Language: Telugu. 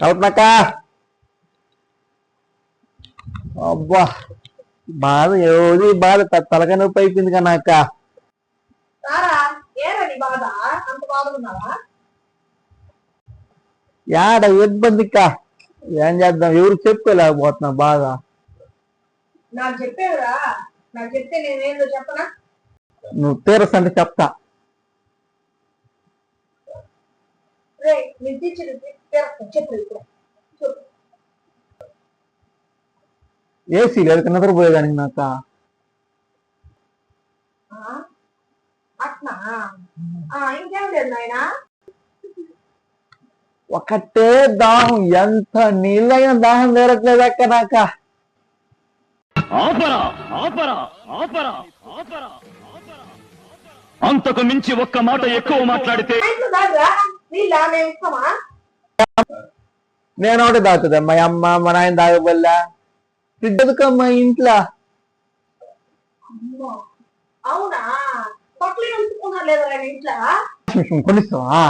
కల్పనక్క అబ్బా బాధ ఏది బాధ తలక నొప్పి అయిపోయింది కన్నా అక్క. యాడ ఇబ్బంది అక్క, ఏం చేద్దాం, ఎవరు చెప్పుకోలేకపోతున్నా బాగా. నాకు చెప్పేవరా, నాకు చెప్తే నేనేందో చెప్పనా? నువ్వు తీరసంటే చెప్తా. ఏసీ లేదు నిద్రపోయేదానికి నాక. ఇంకేం లేదు నాయనా, ఒకటే దాహం, ఎంత నీళ్ళైనా దాహం తీరట్లేదు అక్క నాక. అంతకు మించి ఒక్క మాట ఎక్కువ మాట్లాడితే నేను ఒకటి తాగుతుంది మా అమ్మ మా నాయన తాగబల్లా బిడ్డదుకమ్మా ఇంట్లో. అవునా, లేదా ఇంట్లో కొనిస్తావా?